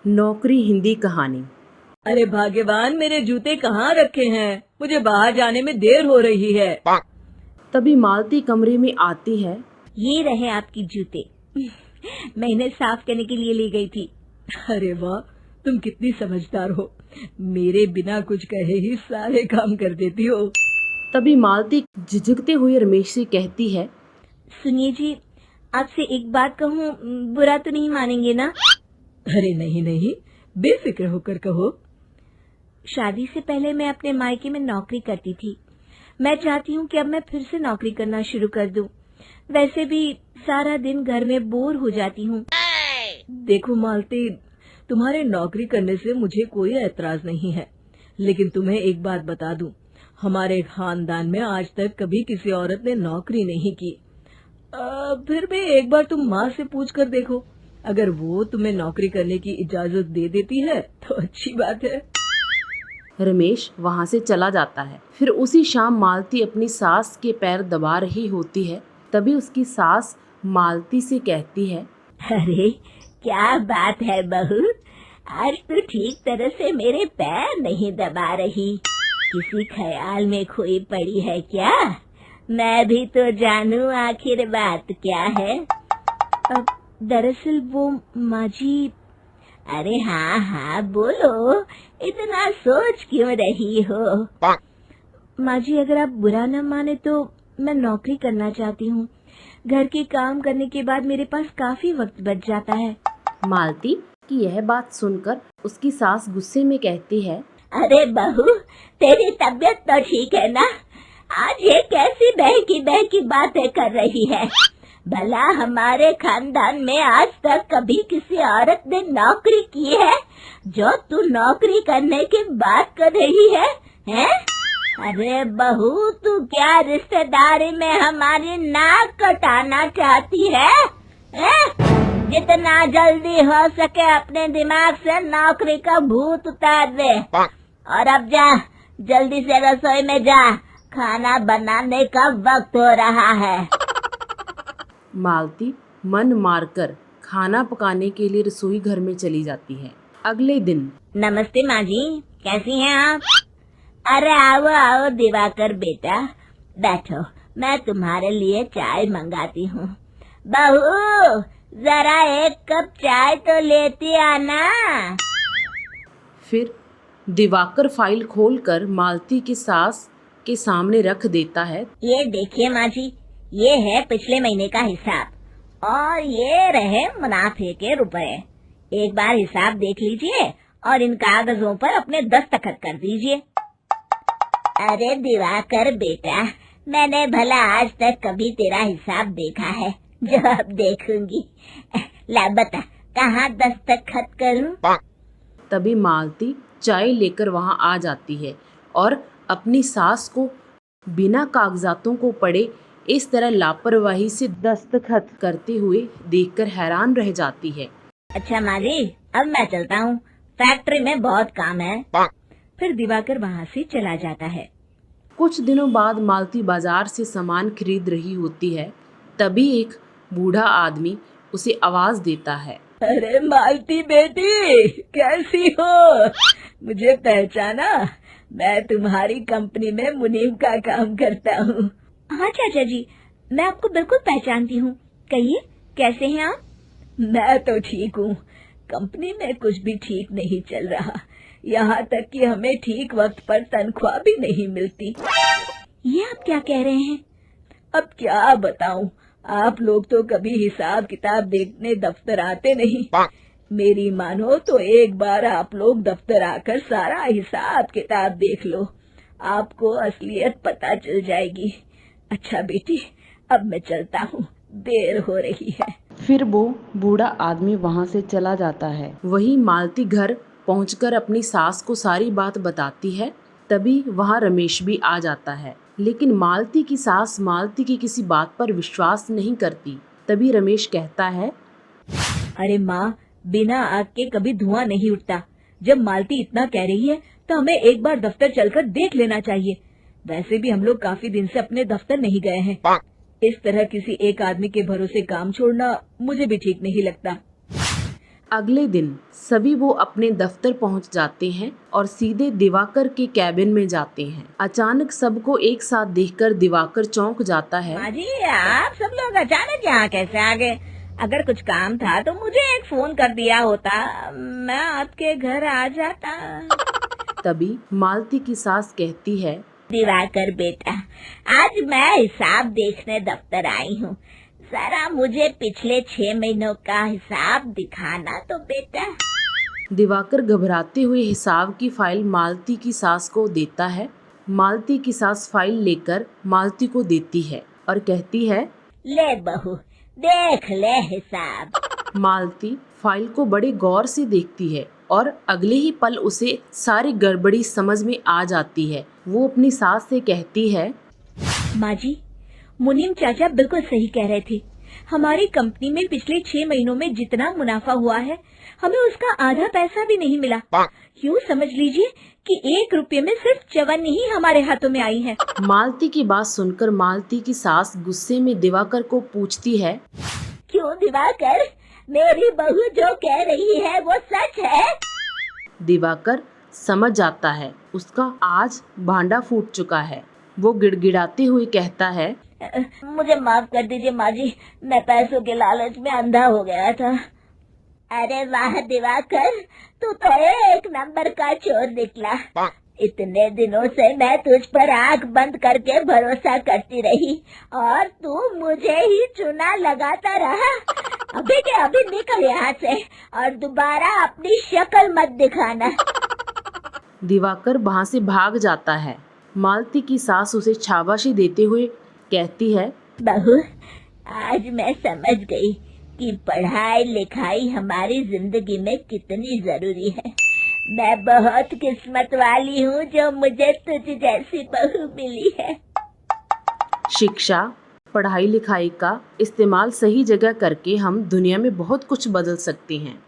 नौकरी हिंदी कहानी। अरे भाग्यवान, मेरे जूते कहाँ रखे हैं? मुझे बाहर जाने में देर हो रही है। तभी मालती कमरे में आती है। ये रहे आपके जूते। मैं इन्हें साफ करने के लिए ले गई थी। अरे वाह, तुम कितनी समझदार हो। मेरे बिना कुछ कहे ही सारे काम कर देती हो। तभी मालती झिझकते हुए रमेश से कहती है, सुनिए जी, आपसे एक बात कहूँ, बुरा तो नहीं मानेंगे ना? अरे नहीं नहीं, बेफिक्र होकर कहो। शादी से पहले मैं अपने मायके में नौकरी करती थी। मैं चाहती हूँ कि अब मैं फिर से नौकरी करना शुरू कर दूं। वैसे भी सारा दिन घर में बोर हो जाती हूँ। देखो मालती, तुम्हारे नौकरी करने से मुझे कोई ऐतराज नहीं है, लेकिन तुम्हें एक बात बता दूं, हमारे खानदान में आज तक कभी किसी औरत ने नौकरी नहीं की। फिर भी एक बार तुम माँ से पूछ कर देखो, अगर वो तुम्हें नौकरी करने की इजाजत दे देती है तो अच्छी बात है। रमेश वहाँ से चला जाता है। फिर उसी शाम मालती अपनी सास के पैर दबा रही होती है। तभी उसकी सास मालती से कहती है, अरे क्या बात है बहू, आज तो ठीक तरह से मेरे पैर नहीं दबा रही। किसी ख्याल में खोई पड़ी है क्या? मैं भी तो जानूं आखिर बात क्या है। दरअसल वो माँ जी। अरे हाँ हाँ बोलो, इतना सोच क्यों रही हो? माँ जी, अगर आप बुरा न माने तो मैं नौकरी करना चाहती हूँ। घर के काम करने के बाद मेरे पास काफी वक्त बच जाता है। मालती की यह बात सुनकर उसकी सास गुस्से में कहती है, अरे बहू, तेरी तबीयत तो ठीक है ना? आज ये कैसी बहकी बातें कर रही है? भला हमारे खानदान में आज तक कभी किसी औरत ने नौकरी की है जो तू नौकरी करने की बात कर रही है? हैं? अरे बहू, तू क्या रिश्तेदारी में हमारी नाक कटाना चाहती है? जितना जल्दी हो सके अपने दिमाग से नौकरी का भूत उतार दे। और अब जा, जल्दी से रसोई में जा, खाना बनाने का वक्त हो रहा है। मालती मन मारकर खाना पकाने के लिए रसोई घर में चली जाती है। अगले दिन। नमस्ते माँ जी, कैसी हैं आप? अरे आओ आओ दिवाकर बेटा, बैठो, मैं तुम्हारे लिए चाय मंगाती हूँ। बहू, जरा एक कप चाय तो लेती आना। फिर दिवाकर फाइल खोलकर मालती की सास के सामने रख देता है। ये देखिए माँ जी, ये है पिछले महीने का हिसाब और ये रहे मुनाफे के रुपए। एक बार हिसाब देख लीजिए और इन कागजों पर अपने दस्तखत कर दीजिए। अरे दिवाकर बेटा, मैंने भला आज तक कभी तेरा हिसाब देखा है जो अब देखूंगी? ला बता, कहाँ दस्तखत करूं? तभी मालती चाय लेकर वहां आ जाती है और अपनी सास को बिना कागजातों को पढ़े इस तरह लापरवाही से दस्तखत करते हुए देखकर हैरान रह जाती है। अच्छा माँ जी, अब मैं चलता हूँ, फैक्ट्री में बहुत काम है। फिर दिवाकर वहाँ से चला जाता है। कुछ दिनों बाद मालती बाजार से सामान खरीद रही होती है। तभी एक बूढ़ा आदमी उसे आवाज देता है, अरे मालती बेटी, कैसी हो? मुझे पहचाना? मैं तुम्हारी कंपनी में मुनीम का काम करता हूँ। हाँ चाचा जी, मैं आपको बिल्कुल पहचानती हूँ। कहिए, कैसे हैं आप? मैं तो ठीक हूँ। कंपनी में कुछ भी ठीक नहीं चल रहा, यहाँ तक कि हमें ठीक वक्त पर तनख्वाह भी नहीं मिलती। ये आप क्या कह रहे हैं? अब क्या बताऊं, आप लोग तो कभी हिसाब किताब देखने दफ्तर आते नहीं। मेरी मानो तो एक बार आप लोग दफ्तर आकर सारा हिसाब किताब देख लो, आपको असलियत पता चल जाएगी। अच्छा बेटी, अब मैं चलता हूँ, देर हो रही है। फिर वो बूढ़ा आदमी वहां से चला जाता है। वही मालती घर पहुंचकर अपनी सास को सारी बात बताती है। तभी वहां रमेश भी आ जाता है, लेकिन मालती की सास मालती की किसी बात पर विश्वास नहीं करती। तभी रमेश कहता है, अरे माँ, बिना आग के कभी धुआं नहीं उठता। जब मालती इतना कह रही है तो हमें एक बार दफ्तर चलकर देख लेना चाहिए। वैसे भी हम लोग काफी दिन से अपने दफ्तर नहीं गए हैं। इस तरह किसी एक आदमी के भरोसे काम छोड़ना मुझे भी ठीक नहीं लगता। अगले दिन सभी वो अपने दफ्तर पहुंच जाते हैं और सीधे दिवाकर के कैबिन में जाते हैं। अचानक सबको एक साथ देखकर दिवाकर चौंक जाता है। माँ जी, आप सब लोग अचानक यहाँ कैसे आ गए? अगर कुछ काम था तो मुझे एक फोन कर दिया होता, मैं आपके घर आ जाता। तभी मालती की सास कहती है, दिवाकर बेटा, आज मैं हिसाब देखने दफ्तर आई हूँ। जरा मुझे पिछले 6 महीनों का हिसाब दिखाना तो बेटा। दिवाकर घबराते हुए हिसाब की फाइल मालती की सास को देता है। मालती की सास फाइल लेकर मालती को देती है और कहती है, ले बहू, देख ले हिसाब। मालती फाइल को बड़े गौर से देखती है और अगले ही पल उसे सारी गड़बड़ी समझ में आ जाती है। वो अपनी सास से कहती है, माँ जी, मुनीम चाचा बिल्कुल सही कह रहे थे। हमारी कंपनी में पिछले 6 महीनों में जितना मुनाफा हुआ है, हमें उसका आधा पैसा भी नहीं मिला। यूँ समझ लीजिए कि 1 रुपये में सिर्फ चवन्नी ही हमारे हाथों में आई है। मालती की बात सुनकर मालती की सास गुस्से में दिवाकर को पूछती है, क्यों दिवाकर, मेरी बहू जो कह रही है वो सच है? दिवाकर समझ जाता है उसका आज भांडा फूट चुका है। वो गिड़गिड़ाते हुए कहता है, मुझे माफ कर दीजिए माँ जी, मैं पैसों के लालच में अंधा हो गया था। अरे वाह दिवाकर, तू तो एक नंबर का चोर निकला। इतने दिनों से मैं तुझ पर आंख बंद करके भरोसा करती रही और तू मुझे ही चुना लगाता रहा। अभी के अभी निकल यहाँ से और दोबारा अपनी शक्ल मत दिखाना। दिवाकर वहाँ से भाग जाता है। मालती की सास उसे शाबाशी देते हुए कहती है, बहू, आज मैं समझ गई कि पढ़ाई लिखाई हमारी जिंदगी में कितनी जरूरी है। मैं बहुत किस्मत वाली हूँ जो मुझे तुझ जैसी बहू मिली है। शिक्षा, पढ़ाई लिखाई का इस्तेमाल सही जगह करके हम दुनिया में बहुत कुछ बदल सकते हैं।